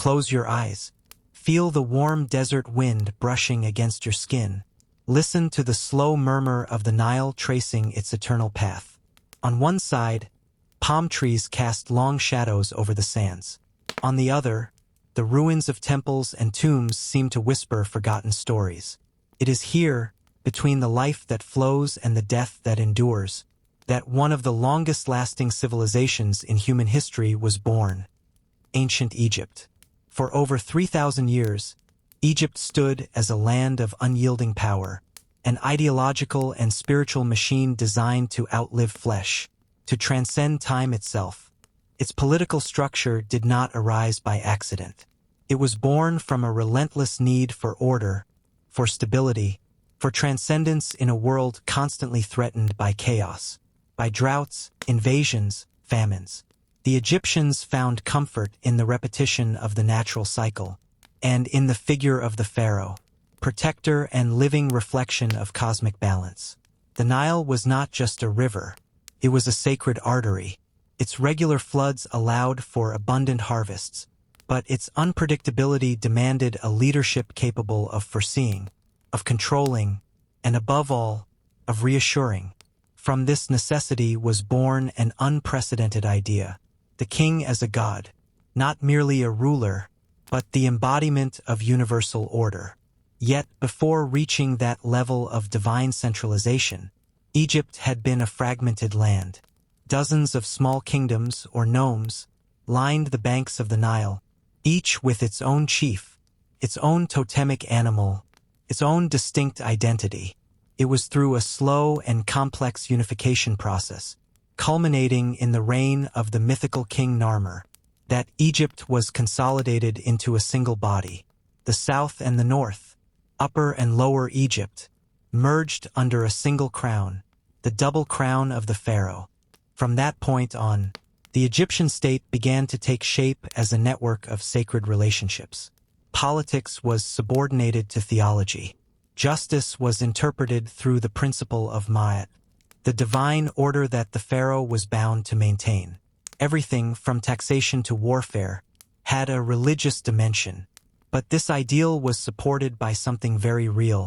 Close your eyes. Feel the warm desert wind brushing against your skin. Listen to the slow murmur of the Nile tracing its eternal path. On one side, palm trees cast long shadows over the sands. On the other, the ruins of temples and tombs seem to whisper forgotten stories. It is here, between the life that flows and the death that endures, that one of the longest-lasting civilizations in human history was born: ancient Egypt. For over 3,000 years, Egypt stood as a land of unyielding power, an ideological and spiritual machine designed to outlive flesh, to transcend time itself. Its political structure did not arise by accident. It was born from a relentless need for order, for stability, for transcendence in a world constantly threatened by chaos, by droughts, invasions, famines. The Egyptians found comfort in the repetition of the natural cycle, and in the figure of the pharaoh, protector and living reflection of cosmic balance. The Nile was not just a river, it was a sacred artery. Its regular floods allowed for abundant harvests, but its unpredictability demanded a leadership capable of foreseeing, of controlling, and above all, of reassuring. From this necessity was born an unprecedented idea: the king as a god, not merely a ruler, but the embodiment of universal order. Yet, before reaching that level of divine centralization, Egypt had been a fragmented land. Dozens of small kingdoms, or nomes, lined the banks of the Nile, each with its own chief, its own totemic animal, its own distinct identity. It was through a slow and complex unification process, culminating in the reign of the mythical King Narmer, that Egypt was consolidated into a single body. The south and the north, Upper and Lower Egypt, merged under a single crown, the double crown of the pharaoh. From that point on, the Egyptian state began to take shape as a network of sacred relationships. Politics was subordinated to theology. Justice was interpreted through the principle of Ma'at, the divine order that the pharaoh was bound to maintain. Everything from taxation to warfare had a religious dimension, but this ideal was supported by something very real: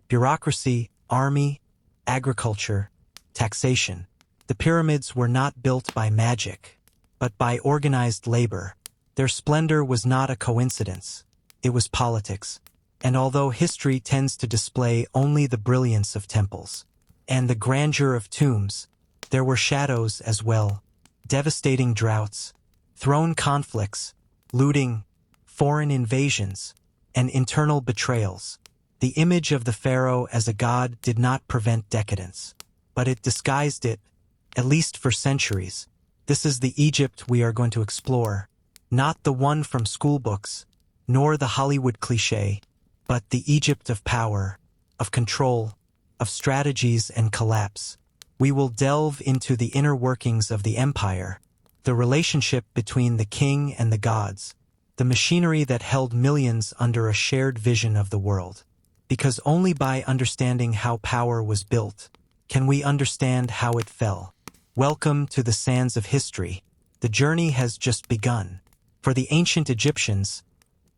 bureaucracy, army, agriculture, taxation. The pyramids were not built by magic, but by organized labor. Their splendor was not a coincidence. It was politics. And although history tends to display only the brilliance of temples and the grandeur of tombs, there were shadows as well: devastating droughts, throne conflicts, looting, foreign invasions, and internal betrayals. The image of the pharaoh as a god did not prevent decadence, but it disguised it, at least for centuries. This is the Egypt we are going to explore, not the one from schoolbooks, nor the Hollywood cliché, but the Egypt of power, of control, of strategies and collapse. We will delve into the inner workings of the empire, the relationship between the king and the gods, the machinery that held millions under a shared vision of the world. Because only by understanding how power was built can we understand how it fell. Welcome to the sands of history. The journey has just begun. For the ancient Egyptians,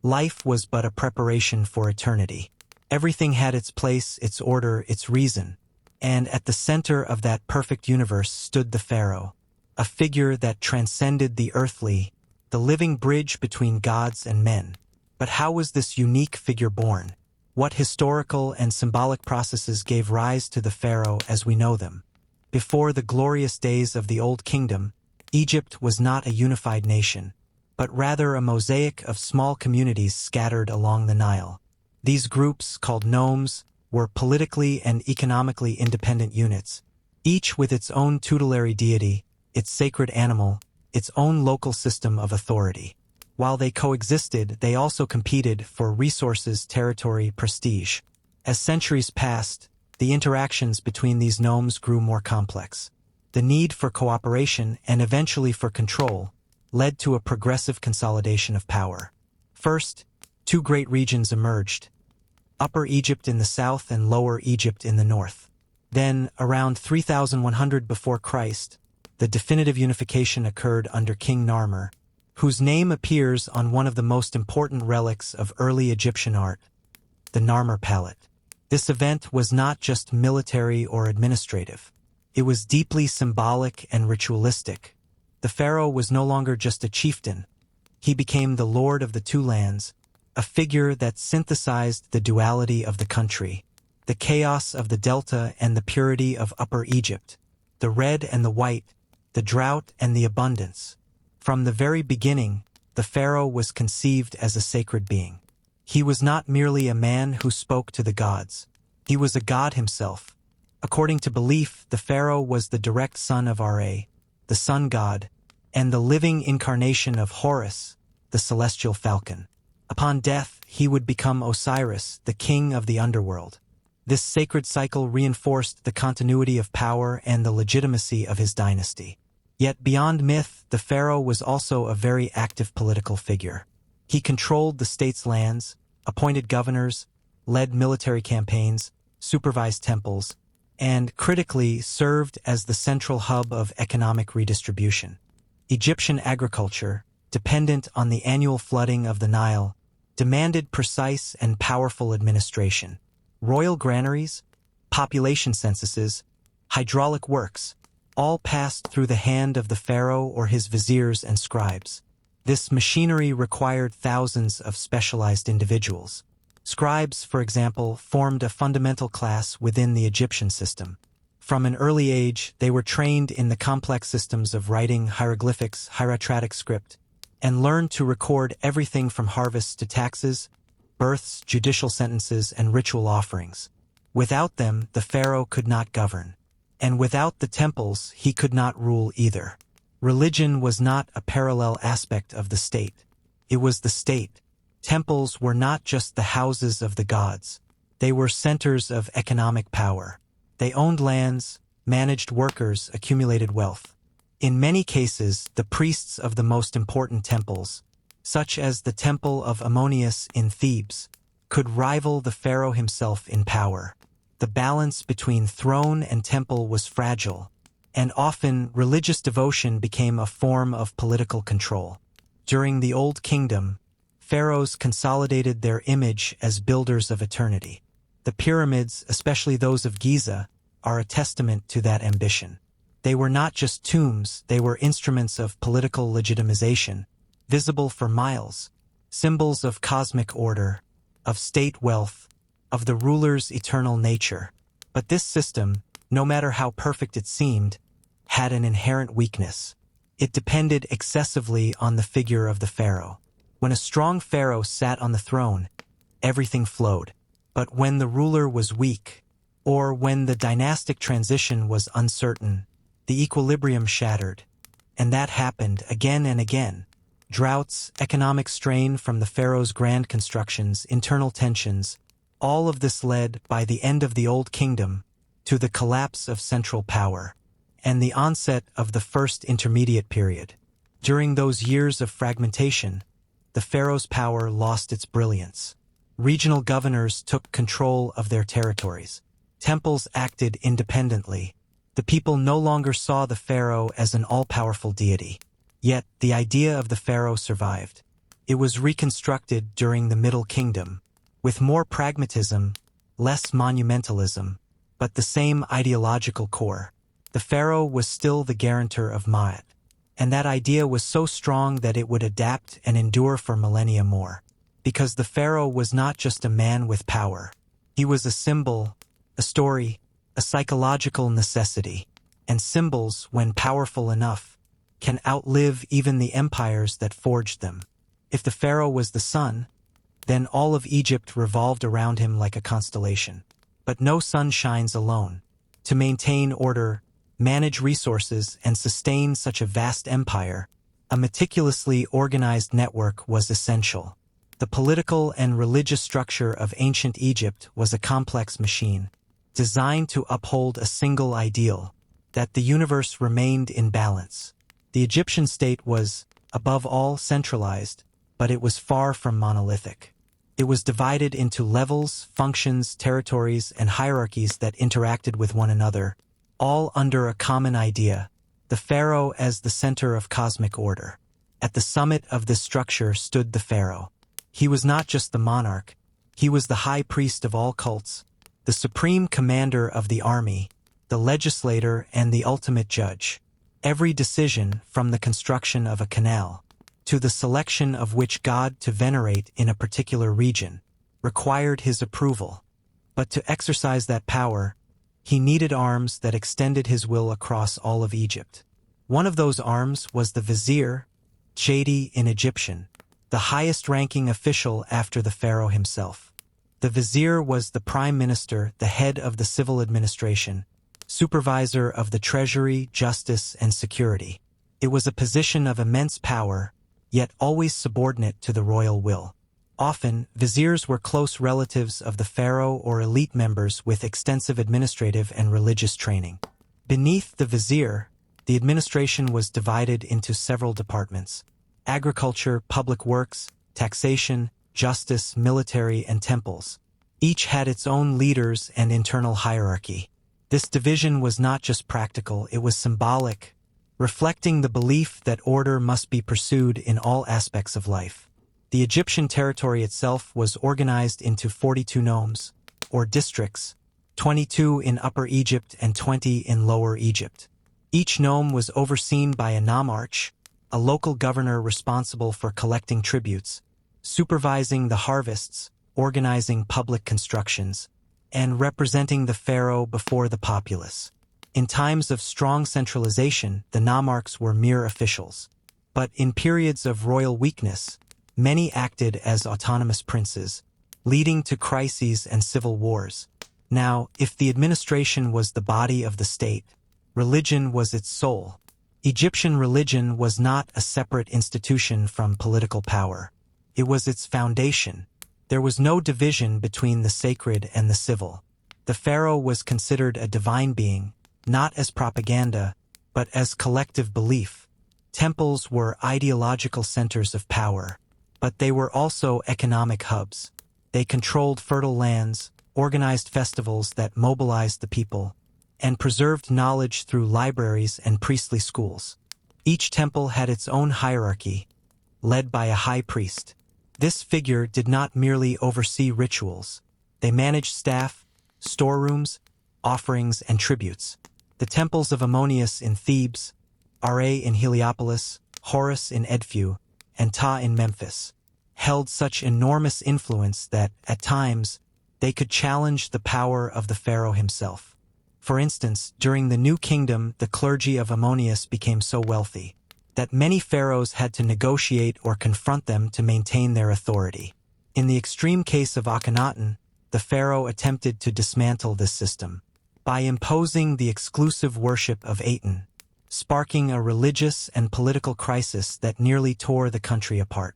life was but a preparation for eternity. Everything had its place, its order, its reason. And at the center of that perfect universe stood the pharaoh, a figure that transcended the earthly, the living bridge between gods and men. But how was this unique figure born? What historical and symbolic processes gave rise to the pharaoh as we know them? Before the glorious days of the Old Kingdom, Egypt was not a unified nation, but rather a mosaic of small communities scattered along the Nile. These groups, called nomes, were politically and economically independent units, each with its own tutelary deity, its sacred animal, its own local system of authority. While they coexisted, they also competed for resources, territory, prestige. As centuries passed, the interactions between these nomes grew more complex. The need for cooperation and eventually for control led to a progressive consolidation of power. First, two great regions emerged: Upper Egypt in the south and Lower Egypt in the north. Then, around 3100 before Christ, the definitive unification occurred under King Narmer, whose name appears on one of the most important relics of early Egyptian art, the Narmer palette. This event was not just military or administrative. It was deeply symbolic and ritualistic. The pharaoh was no longer just a chieftain. He became the lord of the two lands, a figure that synthesized the duality of the country, the chaos of the delta and the purity of Upper Egypt, the red and the white, the drought and the abundance. From the very beginning, the pharaoh was conceived as a sacred being. He was not merely a man who spoke to the gods. He was a god himself. According to belief, the pharaoh was the direct son of Ra, the sun god, and the living incarnation of Horus, the celestial falcon. Upon death, he would become Osiris, the king of the underworld. This sacred cycle reinforced the continuity of power and the legitimacy of his dynasty. Yet beyond myth, the pharaoh was also a very active political figure. He controlled the state's lands, appointed governors, led military campaigns, supervised temples, and, critically, served as the central hub of economic redistribution. Egyptian agriculture, dependent on the annual flooding of the Nile, demanded precise and powerful administration. Royal granaries, population censuses, hydraulic works, all passed through the hand of the pharaoh or his viziers and scribes. This machinery required thousands of specialized individuals. Scribes, for example, formed a fundamental class within the Egyptian system. From an early age, they were trained in the complex systems of writing, hieroglyphics, hieratic script, and learned to record everything from harvests to taxes, births, judicial sentences, and ritual offerings. Without them, the pharaoh could not govern. And without the temples, he could not rule either. Religion was not a parallel aspect of the state. It was the state. Temples were not just the houses of the gods. They were centers of economic power. They owned lands, managed workers, accumulated wealth. In many cases, the priests of the most important temples, such as the Temple of Ammonius in Thebes, could rival the pharaoh himself in power. The balance between throne and temple was fragile, and often religious devotion became a form of political control. During the Old Kingdom, pharaohs consolidated their image as builders of eternity. The pyramids, especially those of Giza, are a testament to that ambition. They were not just tombs, they were instruments of political legitimization, visible for miles, symbols of cosmic order, of state wealth, of the ruler's eternal nature. But this system, no matter how perfect it seemed, had an inherent weakness. It depended excessively on the figure of the pharaoh. When a strong pharaoh sat on the throne, everything flowed. But when the ruler was weak, or when the dynastic transition was uncertain, the equilibrium shattered. And that happened again and again. Droughts, economic strain from the pharaoh's grand constructions, internal tensions, all of this led, by the end of the Old Kingdom, to the collapse of central power, and the onset of the first intermediate period. During those years of fragmentation, the pharaoh's power lost its brilliance. Regional governors took control of their territories. Temples acted independently. The people no longer saw the pharaoh as an all-powerful deity. Yet, the idea of the pharaoh survived. It was reconstructed during the Middle Kingdom, with more pragmatism, less monumentalism, but the same ideological core. The pharaoh was still the guarantor of Ma'at, and that idea was so strong that it would adapt and endure for millennia more. Because the pharaoh was not just a man with power. He was a symbol, a story, a psychological necessity, and symbols, when powerful enough, can outlive even the empires that forged them. If the pharaoh was the sun, then all of Egypt revolved around him like a constellation. But no sun shines alone. To maintain order, manage resources, and sustain such a vast empire, a meticulously organized network was essential. The political and religious structure of ancient Egypt was a complex machine, designed to uphold a single ideal, that the universe remained in balance. The Egyptian state was, above all, centralized, but it was far from monolithic. It was divided into levels, functions, territories, and hierarchies that interacted with one another, all under a common idea, the pharaoh as the center of cosmic order. At the summit of this structure stood the pharaoh. He was not just the monarch, he was the high priest of all cults, the supreme commander of the army, the legislator and the ultimate judge. Every decision, from the construction of a canal to the selection of which god to venerate in a particular region, required his approval. But to exercise that power, he needed arms that extended his will across all of Egypt. One of those arms was the vizier, Jadi in Egyptian, the highest-ranking official after the pharaoh himself. The vizier was the prime minister, the head of the civil administration, supervisor of the treasury, justice, and security. It was a position of immense power, yet always subordinate to the royal will. Often, viziers were close relatives of the pharaoh or elite members with extensive administrative and religious training. Beneath the vizier, the administration was divided into several departments: agriculture, public works, taxation, justice, military, and temples. Each had its own leaders and internal hierarchy. This division was not just practical, it was symbolic, reflecting the belief that order must be pursued in all aspects of life. The Egyptian territory itself was organized into 42 nomes, or districts, 22 in Upper Egypt and 20 in Lower Egypt. Each nome was overseen by a nomarch, a local governor responsible for collecting tributes, supervising the harvests, organizing public constructions, and representing the pharaoh before the populace. In times of strong centralization, the nomarchs were mere officials. But in periods of royal weakness, many acted as autonomous princes, leading to crises and civil wars. Now, if the administration was the body of the state, religion was its soul. Egyptian religion was not a separate institution from political power. It was its foundation. There was no division between the sacred and the civil. The pharaoh was considered a divine being, not as propaganda, but as collective belief. Temples were ideological centers of power, but they were also economic hubs. They controlled fertile lands, organized festivals that mobilized the people, and preserved knowledge through libraries and priestly schools. Each temple had its own hierarchy, led by a high priest. This figure did not merely oversee rituals. They managed staff, storerooms, offerings, and tributes. The temples of Ammonius in Thebes, Ra in Heliopolis, Horus in Edfu, and Ptah in Memphis held such enormous influence that, at times, they could challenge the power of the pharaoh himself. For instance, during the New Kingdom, the clergy of Ammonius became so wealthy that many pharaohs had to negotiate or confront them to maintain their authority. In the extreme case of Akhenaten, the pharaoh attempted to dismantle this system by imposing the exclusive worship of Aten, sparking a religious and political crisis that nearly tore the country apart.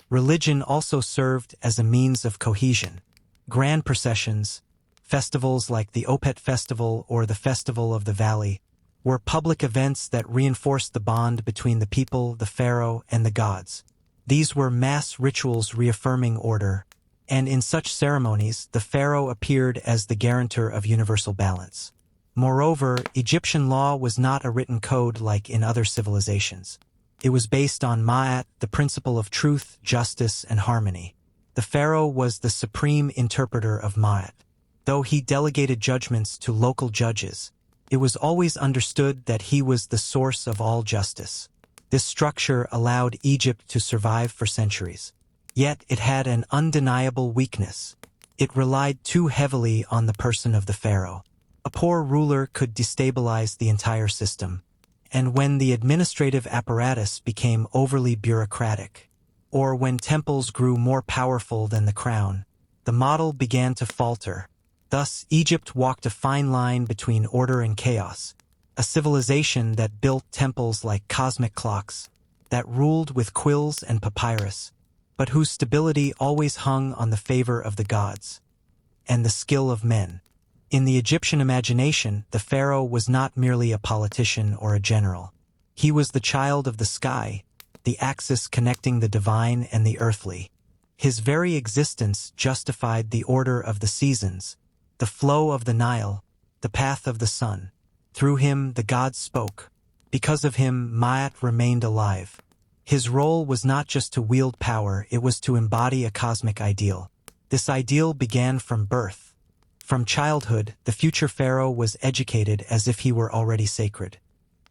Religion also served as a means of cohesion. Grand processions, festivals like the Opet Festival or the Festival of the Valley, were public events that reinforced the bond between the people, the pharaoh, and the gods. These were mass rituals reaffirming order, and in such ceremonies, the pharaoh appeared as the guarantor of universal balance. Moreover, Egyptian law was not a written code like in other civilizations. It was based on Ma'at, the principle of truth, justice, and harmony. The pharaoh was the supreme interpreter of Ma'at. Though he delegated judgments to local judges, it was always understood that he was the source of all justice. This structure allowed Egypt to survive for centuries. Yet it had an undeniable weakness. It relied too heavily on the person of the pharaoh. A poor ruler could destabilize the entire system. And when the administrative apparatus became overly bureaucratic, or when temples grew more powerful than the crown, the model began to falter. Thus, Egypt walked a fine line between order and chaos, a civilization that built temples like cosmic clocks, that ruled with quills and papyrus, but whose stability always hung on the favor of the gods and the skill of men. In the Egyptian imagination, the pharaoh was not merely a politician or a general. He was the child of the sky, the axis connecting the divine and the earthly. His very existence justified the order of the seasons, the flow of the Nile, the path of the sun. Through him, the gods spoke. Because of him, Ma'at remained alive. His role was not just to wield power, it was to embody a cosmic ideal. This ideal began from birth. From childhood, the future pharaoh was educated as if he were already sacred.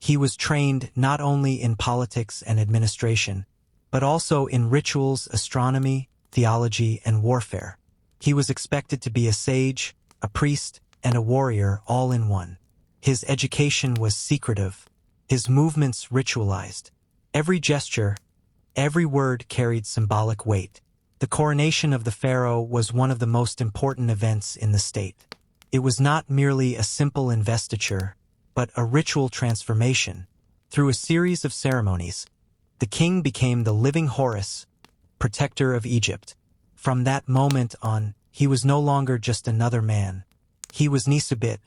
He was trained not only in politics and administration, but also in rituals, astronomy, theology, and warfare. He was expected to be a sage, a priest, and a warrior all in one. His education was secretive, his movements ritualized. Every gesture, every word carried symbolic weight. The coronation of the pharaoh was one of the most important events in the state. It was not merely a simple investiture, but a ritual transformation. Through a series of ceremonies, the king became the living Horus, protector of Egypt. From that moment on, he was no longer just another man. He was Nisubit,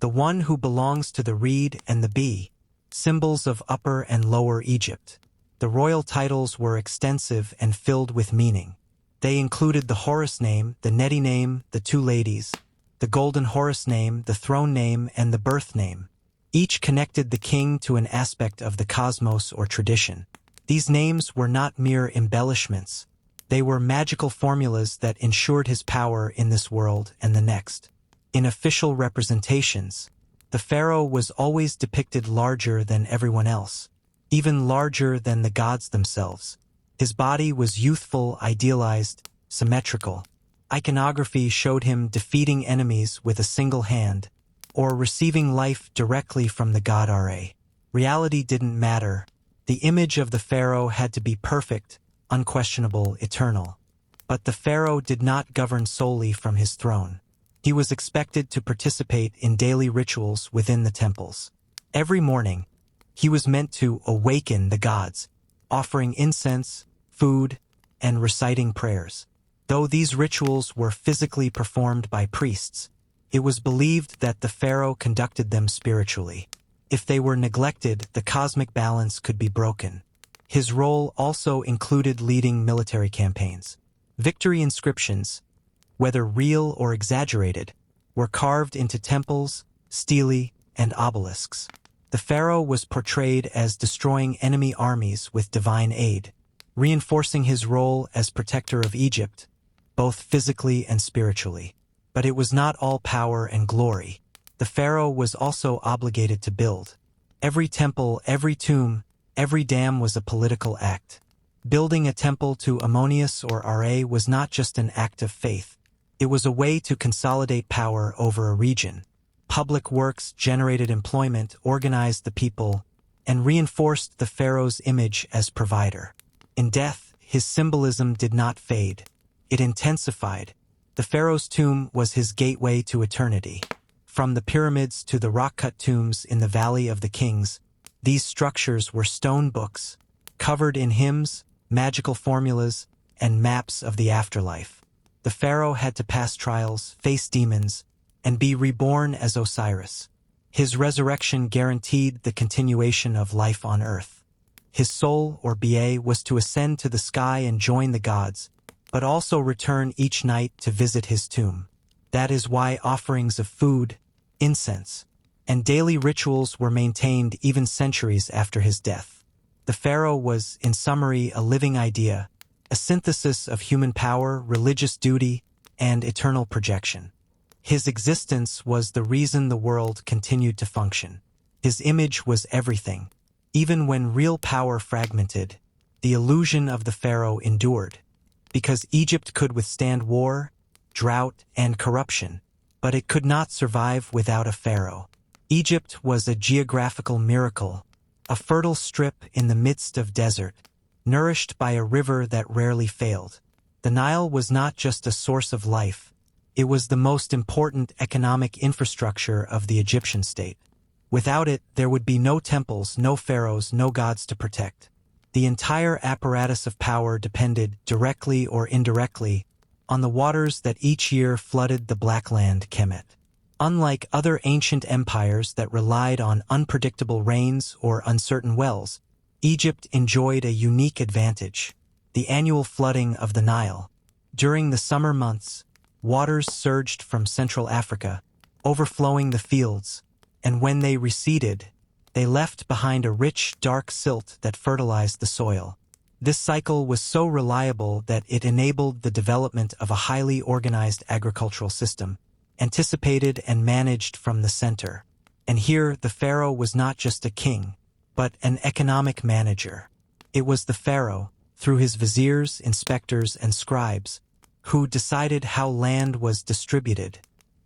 the one who belongs to the reed and the bee, symbols of Upper and Lower Egypt. The royal titles were extensive and filled with meaning. They included the Horus name, the Neti name, the two ladies, the golden Horus name, the throne name, and the birth name. Each connected the king to an aspect of the cosmos or tradition. These names were not mere embellishments. They were magical formulas that ensured his power in this world and the next. In official representations, the pharaoh was always depicted larger than everyone else, even larger than the gods themselves. His body was youthful, idealized, symmetrical. Iconography showed him defeating enemies with a single hand, or receiving life directly from the god Ra. Reality didn't matter. The image of the pharaoh had to be perfect, unquestionable, eternal. But the pharaoh did not govern solely from his throne. He was expected to participate in daily rituals within the temples. Every morning, he was meant to awaken the gods, offering incense, food, and reciting prayers. Though these rituals were physically performed by priests, it was believed that the pharaoh conducted them spiritually. If they were neglected, the cosmic balance could be broken. His role also included leading military campaigns. Victory inscriptions, whether real or exaggerated, were carved into temples, stelae, and obelisks. The pharaoh was portrayed as destroying enemy armies with divine aid, reinforcing his role as protector of Egypt, both physically and spiritually. But it was not all power and glory. The pharaoh was also obligated to build. Every temple, every tomb, every dam was a political act. Building a temple to Ammonius or Ra was not just an act of faith. It was a way to consolidate power over a region. Public works generated employment, organized the people, and reinforced the pharaoh's image as provider. In death, his symbolism did not fade. It intensified. The pharaoh's tomb was his gateway to eternity. From the pyramids to the rock-cut tombs in the Valley of the Kings, these structures were stone books, covered in hymns, magical formulas, and maps of the afterlife. The pharaoh had to pass trials, face demons, and be reborn as Osiris. His resurrection guaranteed the continuation of life on earth. His soul, or Ba, was to ascend to the sky and join the gods, but also return each night to visit his tomb. That is why offerings of food, incense, and daily rituals were maintained even centuries after his death. The pharaoh was, in summary, a living idea, a synthesis of human power, religious duty, and eternal projection. His existence was the reason the world continued to function. His image was everything. Even when real power fragmented, the illusion of the pharaoh endured. Because Egypt could withstand war, drought, and corruption, but it could not survive without a pharaoh. Egypt was a geographical miracle, a fertile strip in the midst of desert, nourished by a river that rarely failed. The Nile was not just a source of life, it was the most important economic infrastructure of the Egyptian state. Without it, there would be no temples, no pharaohs, no gods to protect. The entire apparatus of power depended, directly or indirectly, on the waters that each year flooded the Black Land, Kemet. Unlike other ancient empires that relied on unpredictable rains or uncertain wells, Egypt enjoyed a unique advantage: the annual flooding of the Nile. During the summer months, waters surged from Central Africa, overflowing the fields, and when they receded, they left behind a rich, dark silt that fertilized the soil. This cycle was so reliable that it enabled the development of a highly organized agricultural system, anticipated and managed from the center. And here, the pharaoh was not just a king, but an economic manager. It was the pharaoh, through his viziers, inspectors, and scribes, who decided how land was distributed,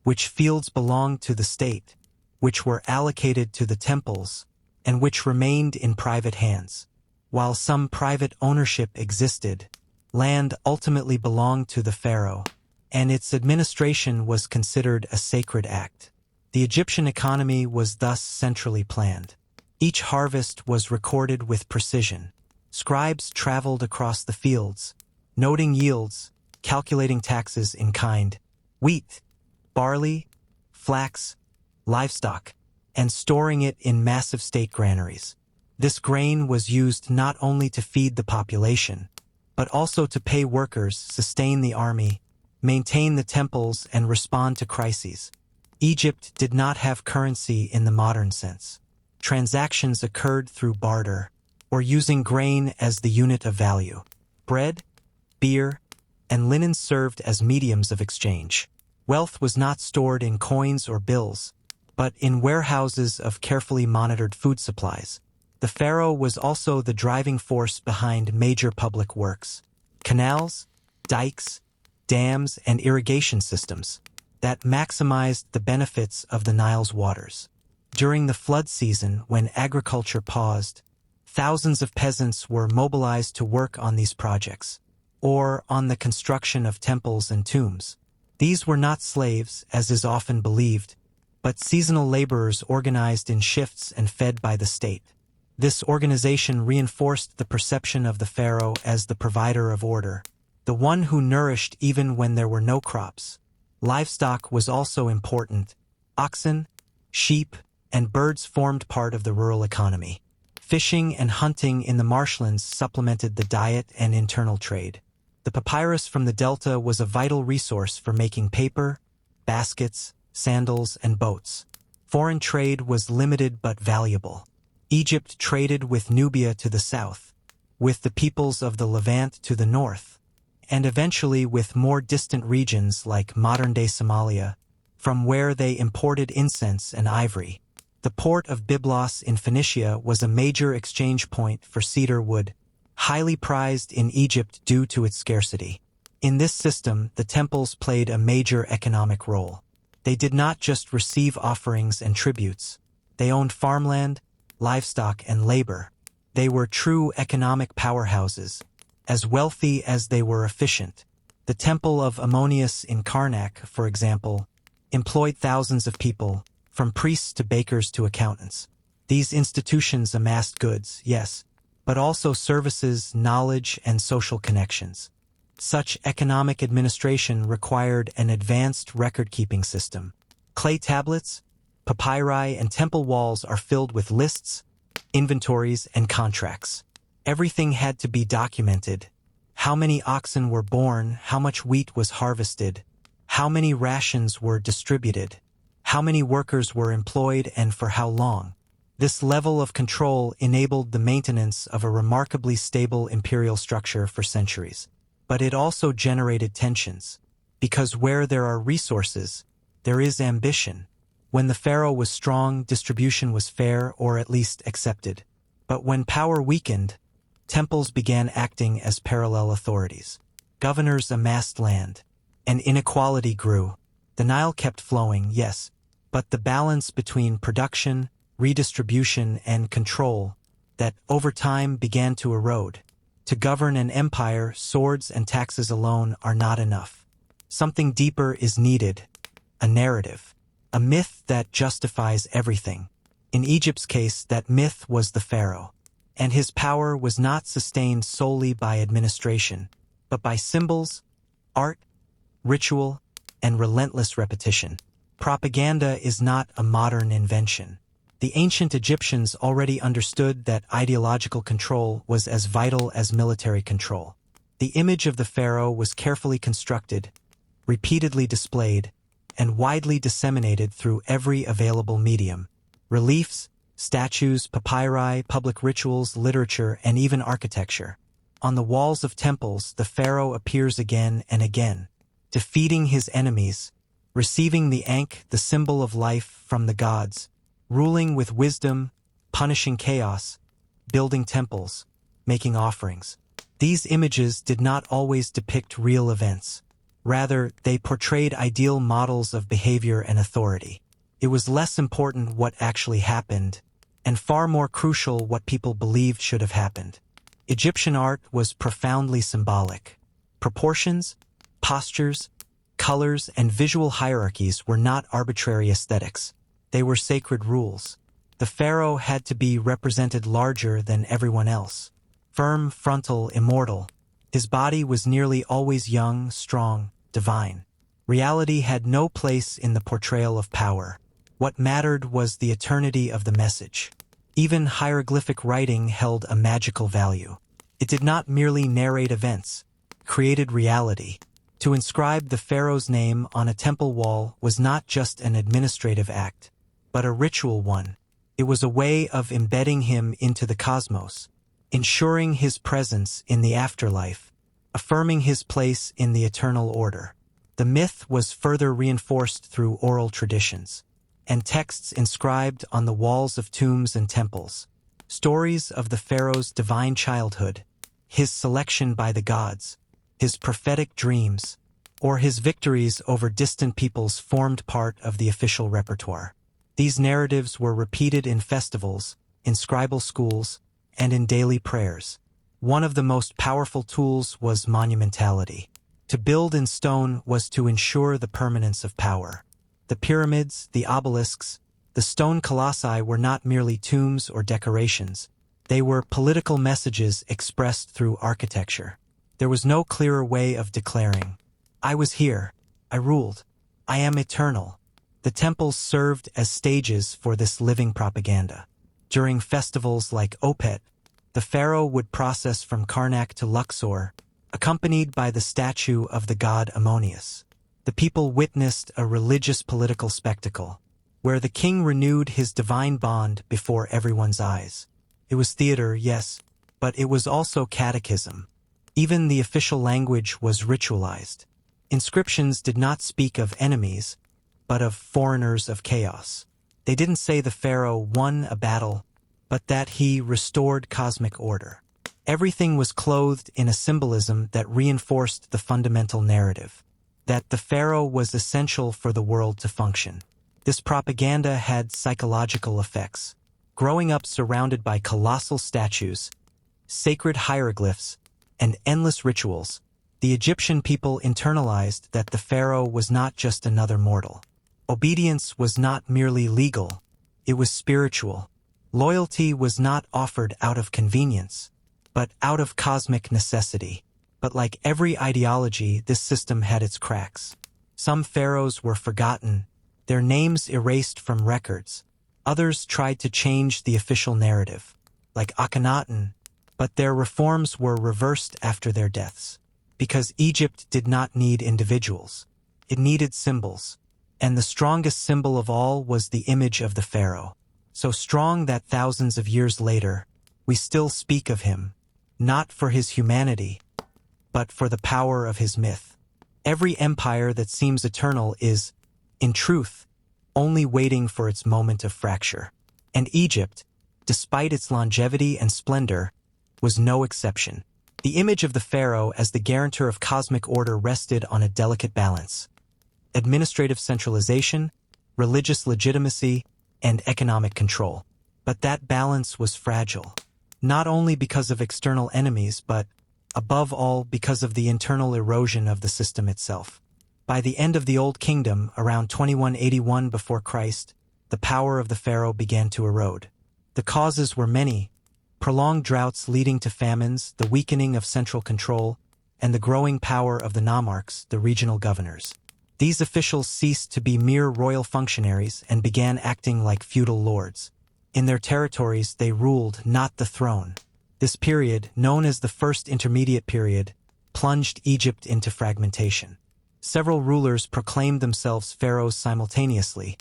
which fields belonged to the state, which were allocated to the temples, and which remained in private hands. While some private ownership existed, land ultimately belonged to the pharaoh, and its administration was considered a sacred act. The Egyptian economy was thus centrally planned. Each harvest was recorded with precision. Scribes traveled across the fields, noting yields, calculating taxes in kind, wheat, barley, flax, livestock, and storing it in massive state granaries. This grain was used not only to feed the population, but also to pay workers, sustain the army, maintain the temples, and respond to crises. Egypt did not have currency in the modern sense. Transactions occurred through barter, or using grain as the unit of value. Bread, beer, and linen served as mediums of exchange. Wealth was not stored in coins or bills, but in warehouses of carefully monitored food supplies. The pharaoh was also the driving force behind major public works, canals, dikes, dams, and irrigation systems that maximized the benefits of the Nile's waters. During the flood season, when agriculture paused, thousands of peasants were mobilized to work on these projects, or on the construction of temples and tombs. These were not slaves, as is often believed, but seasonal laborers organized in shifts and fed by the state. This organization reinforced the perception of the pharaoh as the provider of order, the one who nourished even when there were no crops. Livestock was also important. Oxen, sheep, and birds formed part of the rural economy. Fishing and hunting in the marshlands supplemented the diet and internal trade. The papyrus from the delta was a vital resource for making paper, baskets, sandals, and boats. Foreign trade was limited but valuable. Egypt traded with Nubia to the south, with the peoples of the Levant to the north, and eventually with more distant regions like modern-day Somalia, from where they imported incense and ivory. The port of Byblos in Phoenicia was a major exchange point for cedar wood, highly prized in Egypt due to its scarcity. In this system, the temples played a major economic role. They did not just receive offerings and tributes. They owned farmland, livestock, and labor. They were true economic powerhouses, as wealthy as they were efficient. The Temple of Ammonius in Karnak, for example, employed thousands of people, from priests to bakers to accountants. These institutions amassed goods, yes, but also services, knowledge, and social connections. Such economic administration required an advanced record-keeping system. Clay tablets, papyri, and temple walls are filled with lists, inventories, and contracts. Everything had to be documented. How many oxen were born, how much wheat was harvested, how many rations were distributed, how many workers were employed, and for how long. This level of control enabled the maintenance of a remarkably stable imperial structure for centuries. But it also generated tensions, because where there are resources, there is ambition. When the pharaoh was strong, distribution was fair or at least accepted. But when power weakened, temples began acting as parallel authorities. Governors amassed land, and inequality grew. The Nile kept flowing, yes, but the balance between production, redistribution, and control that over time began to erode. To govern an empire, swords and taxes alone are not enough. Something deeper is needed, a narrative, a myth that justifies everything. In Egypt's case, that myth was the pharaoh, and his power was not sustained solely by administration, but by symbols, art, ritual, and relentless repetition. Propaganda is not a modern invention. The ancient Egyptians already understood that ideological control was as vital as military control. The image of the pharaoh was carefully constructed, repeatedly displayed, and widely disseminated through every available medium. Reliefs, statues, papyri, public rituals, literature, and even architecture. On the walls of temples, the pharaoh appears again and again, defeating his enemies, receiving the Ankh, the symbol of life, from the gods, ruling with wisdom, punishing chaos, building temples, making offerings. These images did not always depict real events. Rather, they portrayed ideal models of behavior and authority. It was less important what actually happened, and far more crucial what people believed should have happened. Egyptian art was profoundly symbolic. Proportions, postures, colors, and visual hierarchies were not arbitrary aesthetics. They were sacred rules. The pharaoh had to be represented larger than everyone else. Firm, frontal, immortal. His body was nearly always young, strong, divine. Reality had no place in the portrayal of power. What mattered was the eternity of the message. Even hieroglyphic writing held a magical value. It did not merely narrate events, it created reality. To inscribe the pharaoh's name on a temple wall was not just an administrative act, but a ritual one. It was a way of embedding him into the cosmos, ensuring his presence in the afterlife, affirming his place in the eternal order. The myth was further reinforced through oral traditions and texts inscribed on the walls of tombs and temples. Stories of the pharaoh's divine childhood, his selection by the gods, his prophetic dreams, or his victories over distant peoples formed part of the official repertoire. These narratives were repeated in festivals, in scribal schools, and in daily prayers. One of the most powerful tools was monumentality. To build in stone was to ensure the permanence of power. The pyramids, the obelisks, the stone colossi were not merely tombs or decorations. They were political messages expressed through architecture. There was no clearer way of declaring, "I was here, I ruled, I am eternal." The temples served as stages for this living propaganda. During festivals like Opet, the pharaoh would process from Karnak to Luxor, accompanied by the statue of the god Ammonius. The people witnessed a religious political spectacle, where the king renewed his divine bond before everyone's eyes. It was theater, yes, but it was also catechism. Even the official language was ritualized. Inscriptions did not speak of enemies, but of foreigners of chaos. They didn't say the pharaoh won a battle, but that he restored cosmic order. Everything was clothed in a symbolism that reinforced the fundamental narrative, that the pharaoh was essential for the world to function. This propaganda had psychological effects. Growing up surrounded by colossal statues, sacred hieroglyphs, and endless rituals, the Egyptian people internalized that the pharaoh was not just another mortal. Obedience was not merely legal, it was spiritual. Loyalty was not offered out of convenience, but out of cosmic necessity. But like every ideology, this system had its cracks. Some pharaohs were forgotten, their names erased from records. Others tried to change the official narrative, like Akhenaten, but their reforms were reversed after their deaths. Because Egypt did not need individuals. It needed symbols. And the strongest symbol of all was the image of the pharaoh. So strong that thousands of years later, we still speak of him, not for his humanity, but for the power of his myth. Every empire that seems eternal is, in truth, only waiting for its moment of fracture. And Egypt, despite its longevity and splendor, was no exception. The image of the pharaoh as the guarantor of cosmic order rested on a delicate balance: administrative centralization, religious legitimacy, and economic control. But that balance was fragile, not only because of external enemies, but, above all, because of the internal erosion of the system itself. By the end of the Old Kingdom, around 2181 before Christ, the power of the pharaoh began to erode. The causes were many: prolonged droughts leading to famines, the weakening of central control, and the growing power of the nomarchs, the regional governors. These officials ceased to be mere royal functionaries and began acting like feudal lords. In their territories, they ruled, not the throne. This period, known as the First Intermediate Period, plunged Egypt into fragmentation. Several rulers proclaimed themselves pharaohs simultaneously,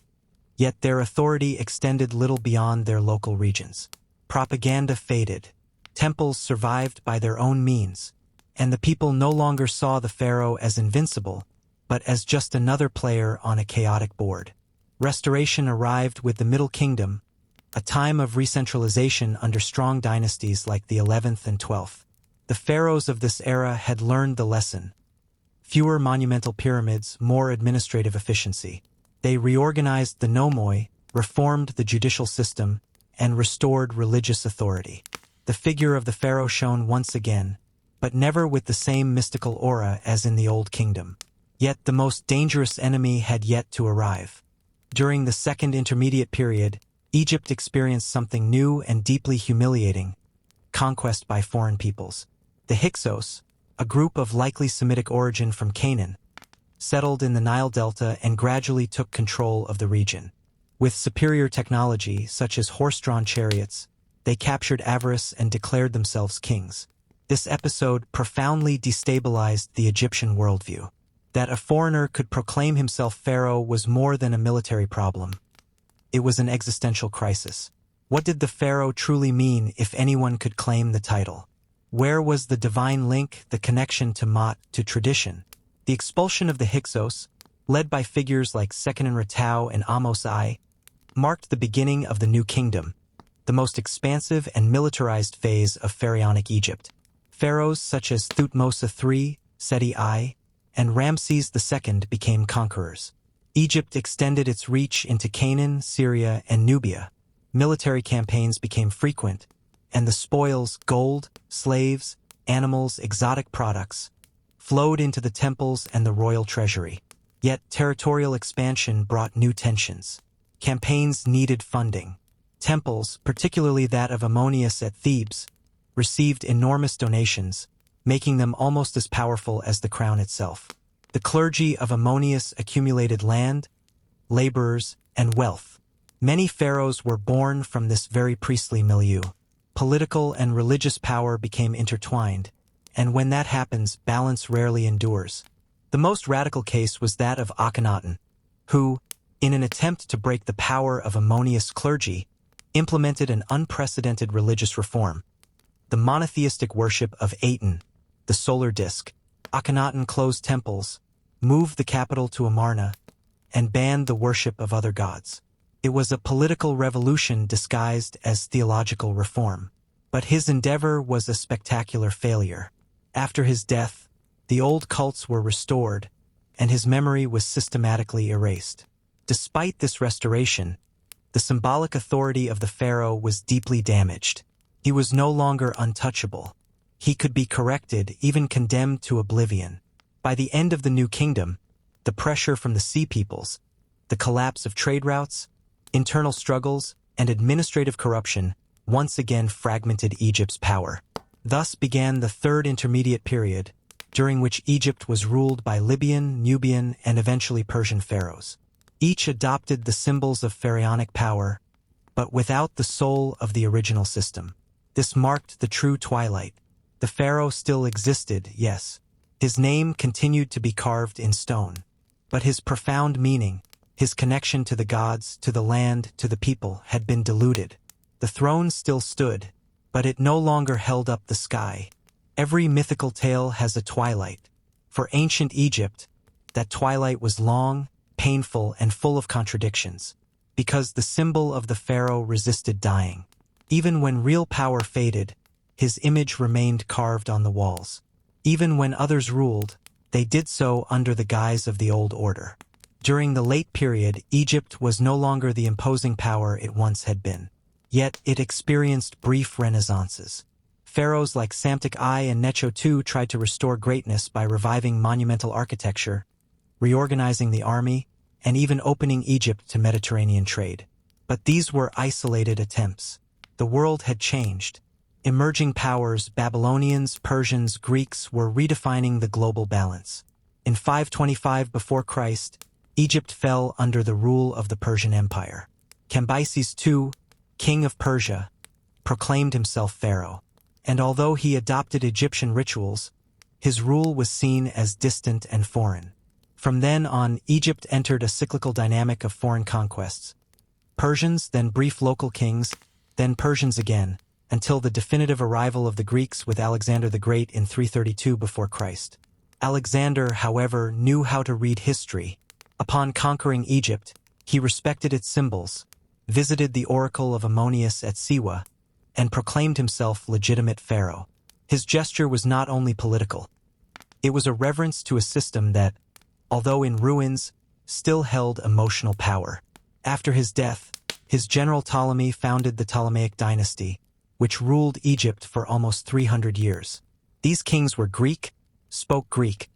yet their authority extended little beyond their local regions. Propaganda faded. Temples survived by their own means, and the people no longer saw the pharaoh as invincible, but as just another player on a chaotic board. Restoration arrived with the Middle Kingdom, a time of re-centralization under strong dynasties like the 11th and 12th. The pharaohs of this era had learned the lesson. Fewer monumental pyramids, more administrative efficiency. They reorganized the nomoi, reformed the judicial system, and restored religious authority. The figure of the pharaoh shone once again, but never with the same mystical aura as in the Old Kingdom. Yet the most dangerous enemy had yet to arrive. During the Second Intermediate Period, Egypt experienced something new and deeply humiliating: conquest by foreign peoples. The Hyksos, a group of likely Semitic origin from Canaan, settled in the Nile Delta and gradually took control of the region. With superior technology, such as horse-drawn chariots, they captured avarice and declared themselves kings. This episode profoundly destabilized the Egyptian worldview. That a foreigner could proclaim himself pharaoh was more than a military problem. It was an existential crisis. What did the pharaoh truly mean if anyone could claim the title? Where was the divine link, the connection to Mot, to tradition? The expulsion of the Hyksos, led by figures like Seqenenretau and Amos I, marked the beginning of the New Kingdom, the most expansive and militarized phase of pharaonic Egypt. Pharaohs such as Thutmose III, Seti I, and Ramses II became conquerors. Egypt extended its reach into Canaan, Syria, and Nubia. Military campaigns became frequent, and the spoils, gold, slaves, animals, exotic products, flowed into the temples and the royal treasury. Yet territorial expansion brought new tensions. Campaigns needed funding. Temples, particularly that of Ammonius at Thebes, received enormous donations, making them almost as powerful as the crown itself. The clergy of Ammonius accumulated land, laborers, and wealth. Many pharaohs were born from this very priestly milieu. Political and religious power became intertwined, and when that happens, balance rarely endures. The most radical case was that of Akhenaten, who, in an attempt to break the power of Ammonius clergy, implemented an unprecedented religious reform: the monotheistic worship of Aten, the solar disk. Akhenaten closed temples, moved the capital to Amarna, and banned the worship of other gods. It was a political revolution disguised as theological reform. But his endeavor was a spectacular failure. After his death, the old cults were restored, and his memory was systematically erased. Despite this restoration, the symbolic authority of the pharaoh was deeply damaged. He was no longer untouchable. He could be corrected, even condemned to oblivion. By the end of the New Kingdom, the pressure from the Sea Peoples, the collapse of trade routes, internal struggles, and administrative corruption once again fragmented Egypt's power. Thus began the Third Intermediate Period, during which Egypt was ruled by Libyan, Nubian, and eventually Persian pharaohs. Each adopted the symbols of pharaonic power, but without the soul of the original system. This marked the true twilight. The pharaoh still existed, yes. His name continued to be carved in stone. But his profound meaning, his connection to the gods, to the land, to the people, had been diluted. The throne still stood, but it no longer held up the sky. Every mythical tale has a twilight. For ancient Egypt, that twilight was long, painful, and full of contradictions, because the symbol of the pharaoh resisted dying. Even when real power faded, his image remained carved on the walls. Even when others ruled, they did so under the guise of the old order. During the late period, Egypt was no longer the imposing power it once had been. Yet it experienced brief renaissances. Pharaohs like Psamtik I and Necho II tried to restore greatness by reviving monumental architecture, reorganizing the army, and even opening Egypt to Mediterranean trade. But these were isolated attempts. The world had changed. Emerging powers, Babylonians, Persians, Greeks, were redefining the global balance. In 525 before Christ, Egypt fell under the rule of the Persian Empire. Cambyses II, king of Persia, proclaimed himself pharaoh, and although he adopted Egyptian rituals, his rule was seen as distant and foreign. From then on, Egypt entered a cyclical dynamic of foreign conquests. Persians, then brief local kings, then Persians again, until the definitive arrival of the Greeks with Alexander the Great in 332 before Christ. Alexander, however, knew how to read history. Upon conquering Egypt, he respected its symbols, visited the oracle of Ammonius at Siwa, and proclaimed himself legitimate pharaoh. His gesture was not only political. It was a reverence to a system that, although in ruins, still held emotional power. After his death, his general Ptolemy founded the Ptolemaic dynasty, which ruled Egypt for almost 300 years. These kings were Greek, spoke Greek,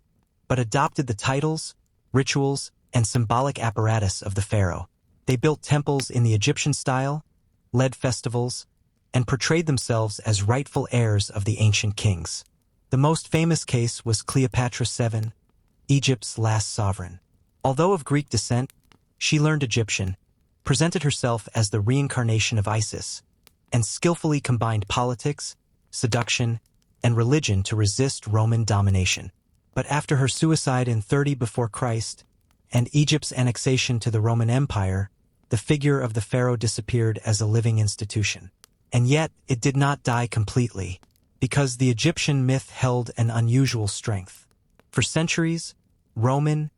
but adopted the titles, rituals, and symbolic apparatus of the pharaoh. They built temples in the Egyptian style, led festivals, and portrayed themselves as rightful heirs of the ancient kings. The most famous case was Cleopatra VII, Egypt's last sovereign. Although of Greek descent, she learned Egyptian, presented herself as the reincarnation of Isis, and skillfully combined politics, seduction, and religion to resist Roman domination. But after her suicide in 30 before Christ, and Egypt's annexation to the Roman Empire, the figure of the pharaoh disappeared as a living institution. And yet, it did not die completely, because the Egyptian myth held an unusual strength. For centuries, Roman,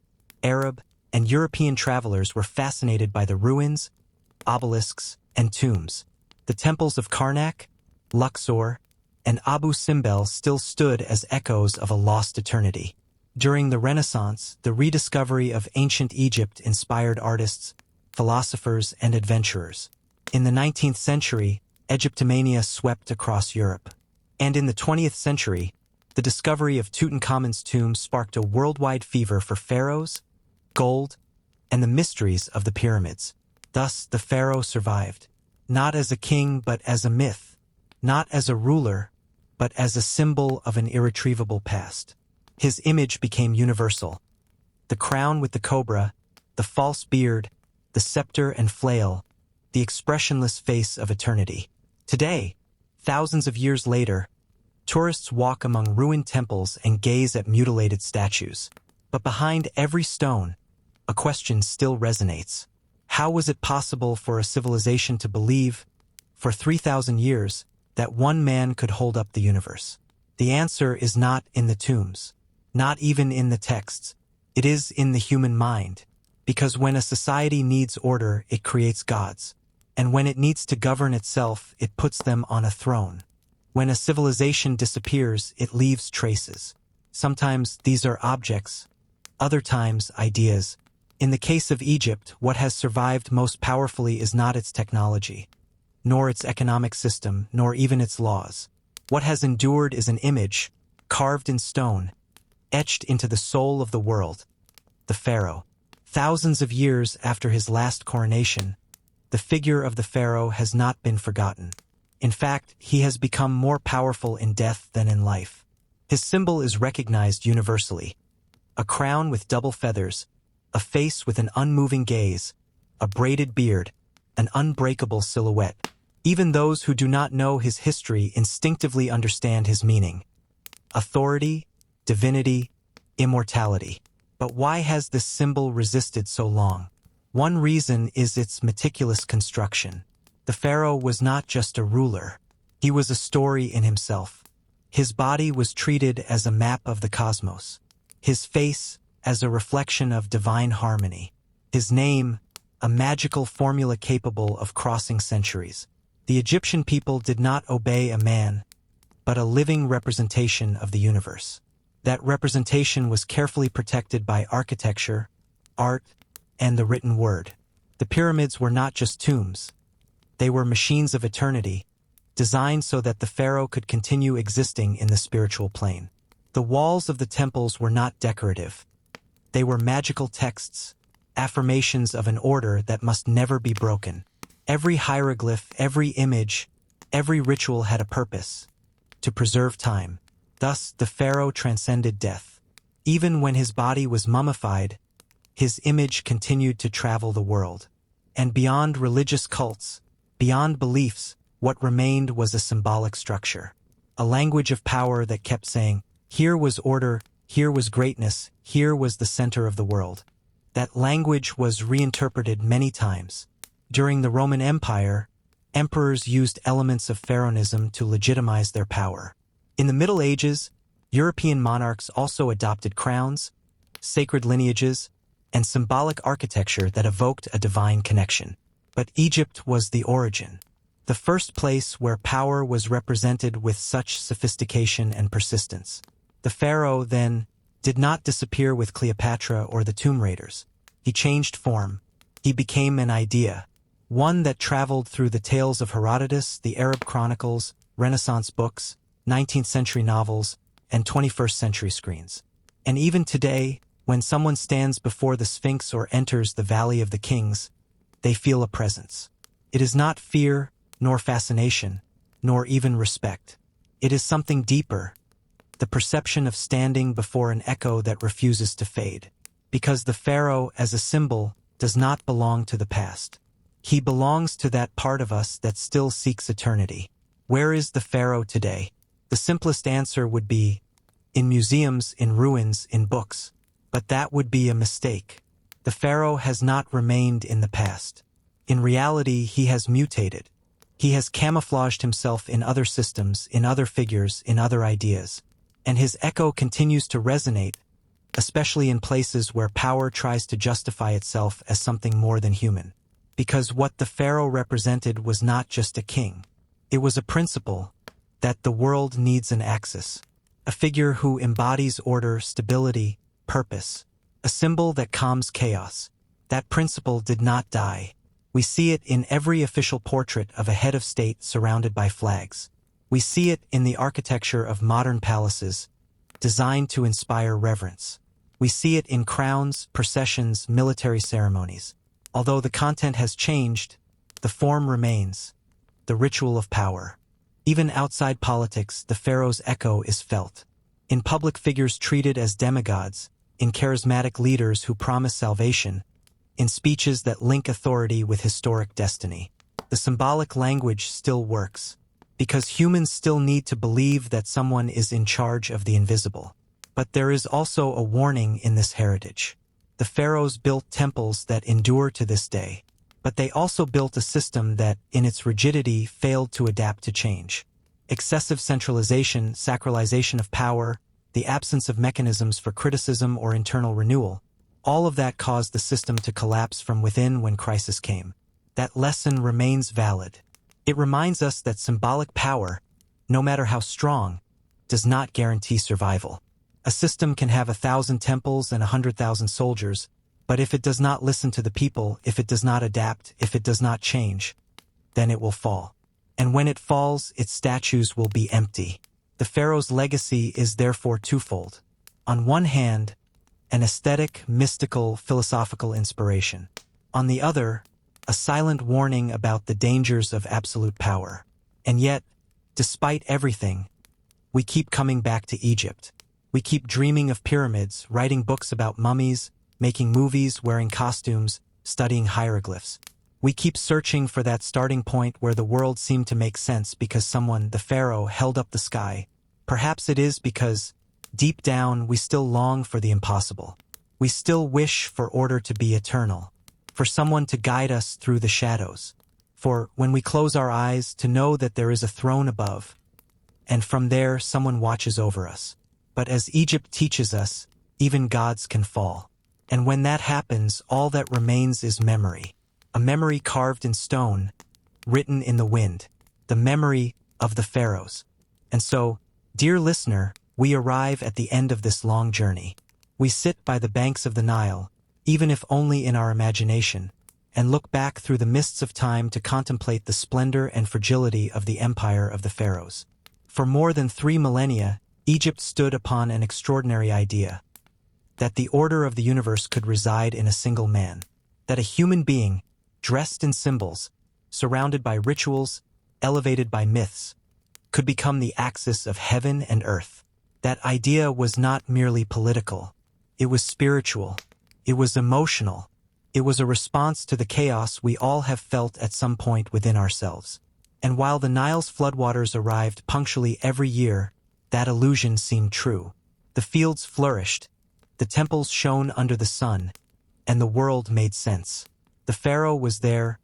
Arab, and European travelers were fascinated by the ruins, obelisks, and tombs. The temples of Karnak, Luxor, and Abu Simbel still stood as echoes of a lost eternity. During the Renaissance, the rediscovery of ancient Egypt inspired artists, philosophers, and adventurers. In the 19th century, Egyptomania swept across Europe. And in the 20th century, the discovery of Tutankhamun's tomb sparked a worldwide fever for pharaohs, gold, and the mysteries of the pyramids. Thus, the pharaoh survived, not as a king but as a myth, not as a ruler, but as a symbol of an irretrievable past. His image became universal. The crown with the cobra, the false beard, the scepter and flail, the expressionless face of eternity. Today, thousands of years later, tourists walk among ruined temples and gaze at mutilated statues. But behind every stone, a question still resonates. How was it possible for a civilization to believe, for 3,000 years, that one man could hold up the universe? The answer is not in the tombs, not even in the texts. It is in the human mind. Because when a society needs order, it creates gods. And when it needs to govern itself, it puts them on a throne. When a civilization disappears, it leaves traces. Sometimes these are objects, other times ideas. In the case of Egypt, what has survived most powerfully is not its technology, nor its economic system, nor even its laws. What has endured is an image, carved in stone, etched into the soul of the world, the pharaoh. Thousands of years after his last coronation, the figure of the pharaoh has not been forgotten. In fact, he has become more powerful in death than in life. His symbol is recognized universally. A crown with double feathers, a face with an unmoving gaze, a braided beard, an unbreakable silhouette. Even those who do not know his history instinctively understand his meaning. Authority, divinity, immortality. But why has this symbol resisted so long? One reason is its meticulous construction. The pharaoh was not just a ruler. He was a story in himself. His body was treated as a map of the cosmos. His face as a reflection of divine harmony. His name, a magical formula capable of crossing centuries. The Egyptian people did not obey a man, but a living representation of the universe. That representation was carefully protected by architecture, art, and the written word. The pyramids were not just tombs. They were machines of eternity, designed so that the pharaoh could continue existing in the spiritual plane. The walls of the temples were not decorative. They were magical texts, affirmations of an order that must never be broken. Every hieroglyph, every image, every ritual had a purpose: to preserve time. Thus, the pharaoh transcended death. Even when his body was mummified, his image continued to travel the world. And beyond religious cults, beyond beliefs, what remained was a symbolic structure. A language of power that kept saying, here was order, here was greatness, here was the center of the world. That language was reinterpreted many times. During the Roman Empire, emperors used elements of pharaonism to legitimize their power. In the Middle Ages, European monarchs also adopted crowns, sacred lineages, and symbolic architecture that evoked a divine connection. But Egypt was the origin, the first place where power was represented with such sophistication and persistence. The pharaoh, then, did not disappear with Cleopatra or the tomb raiders. He changed form. He became an idea, one that traveled through the tales of Herodotus, the Arab chronicles, Renaissance books, 19th century novels, and 21st century screens. And even today, when someone stands before the Sphinx or enters the Valley of the Kings, they feel a presence. It is not fear, nor fascination, nor even respect. It is something deeper, the perception of standing before an echo that refuses to fade. Because the pharaoh, as a symbol, does not belong to the past. He belongs to that part of us that still seeks eternity. Where is the pharaoh today? The simplest answer would be, in museums, in ruins, in books. But that would be a mistake. The pharaoh has not remained in the past. In reality, he has mutated. He has camouflaged himself in other systems, in other figures, in other ideas. And his echo continues to resonate, especially in places where power tries to justify itself as something more than human. Because what the pharaoh represented was not just a king. It was a principle that the world needs an axis, a figure who embodies order, stability, purpose, a symbol that calms chaos. That principle did not die. We see it in every official portrait of a head of state surrounded by flags. We see it in the architecture of modern palaces, designed to inspire reverence. We see it in crowns, processions, military ceremonies. Although the content has changed, the form remains, the ritual of power. Even outside politics, the pharaoh's echo is felt. In public figures treated as demigods, in charismatic leaders who promise salvation, in speeches that link authority with historic destiny. The symbolic language still works, because humans still need to believe that someone is in charge of the invisible. But there is also a warning in this heritage. The pharaohs built temples that endure to this day, but they also built a system that, in its rigidity, failed to adapt to change. Excessive centralization, sacralization of power, the absence of mechanisms for criticism or internal renewal, all of that caused the system to collapse from within when crisis came. That lesson remains valid. It reminds us that symbolic power, no matter how strong, does not guarantee survival. A system can have 1,000 temples and 100,000 soldiers, but if it does not listen to the people, if it does not adapt, if it does not change, then it will fall. And when it falls, its statues will be empty. The pharaoh's legacy is therefore twofold. On one hand, an aesthetic, mystical, philosophical inspiration. On the other, a silent warning about the dangers of absolute power. And yet, despite everything, we keep coming back to Egypt. We keep dreaming of pyramids, writing books about mummies, making movies, wearing costumes, studying hieroglyphs. We keep searching for that starting point where the world seemed to make sense because someone, the pharaoh, held up the sky. Perhaps it is because, deep down, we still long for the impossible. We still wish for order to be eternal, for someone to guide us through the shadows, for, when we close our eyes, to know that there is a throne above, and from there someone watches over us. But as Egypt teaches us, even gods can fall. And when that happens, all that remains is memory. A memory carved in stone, written in the wind, the memory of the pharaohs. And so, dear listener, we arrive at the end of this long journey. We sit by the banks of the Nile, even if only in our imagination, and look back through the mists of time to contemplate the splendor and fragility of the empire of the pharaohs. For more than 3 millennia, Egypt stood upon an extraordinary idea, that the order of the universe could reside in a single man, that a human being, dressed in symbols, surrounded by rituals, elevated by myths, could become the axis of heaven and earth. That idea was not merely political. It was spiritual. It was emotional. It was a response to the chaos we all have felt at some point within ourselves. And while the Nile's floodwaters arrived punctually every year, that illusion seemed true. The fields flourished, the temples shone under the sun, and the world made sense. The pharaoh was there,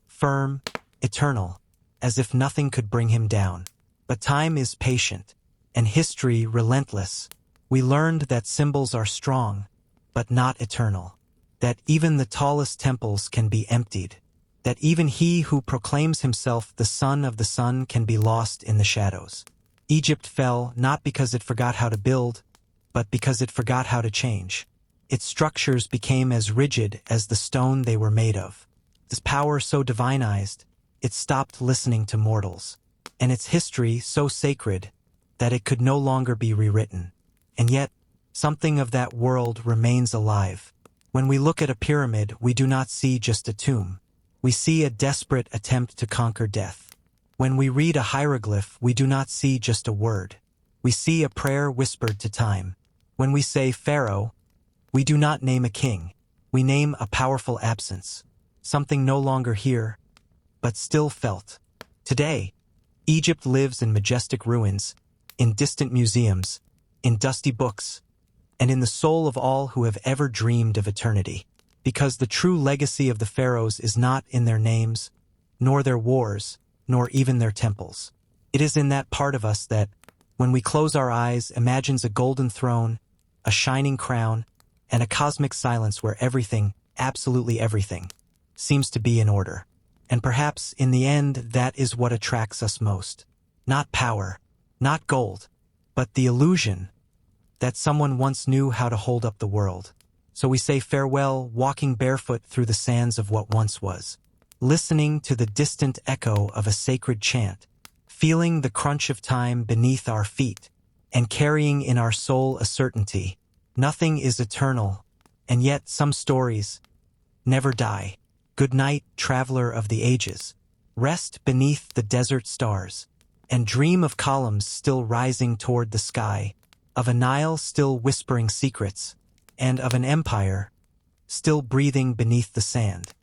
firm, eternal, as if nothing could bring him down. But time is patient, and history relentless. We learned that symbols are strong, but not eternal. That even the tallest temples can be emptied. That even he who proclaims himself the son of the sun can be lost in the shadows. Egypt fell not because it forgot how to build, but because it forgot how to change. Its structures became as rigid as the stone they were made of. Its power so divinized, it stopped listening to mortals. And its history so sacred that it could no longer be rewritten. And yet, something of that world remains alive. When we look at a pyramid, we do not see just a tomb. We see a desperate attempt to conquer death. When we read a hieroglyph, we do not see just a word. We see a prayer whispered to time. When we say Pharaoh, we do not name a king. We name a powerful absence. Something no longer here, but still felt. Today, Egypt lives in majestic ruins, in distant museums, in dusty books, and in the soul of all who have ever dreamed of eternity. Because the true legacy of the pharaohs is not in their names, nor their wars, nor even their temples. It is in that part of us that, when we close our eyes, imagines a golden throne, a shining crown, and a cosmic silence where everything, absolutely everything, seems to be in order. And perhaps, in the end, that is what attracts us most. Not power, not gold, but the illusion that someone once knew how to hold up the world. So we say farewell, walking barefoot through the sands of what once was, listening to the distant echo of a sacred chant, feeling the crunch of time beneath our feet, and carrying in our soul a certainty. Nothing is eternal, and yet some stories never die. Good night, traveler of the ages. Rest beneath the desert stars, and dream of columns still rising toward the sky, of a Nile still whispering secrets, and of an empire still breathing beneath the sand.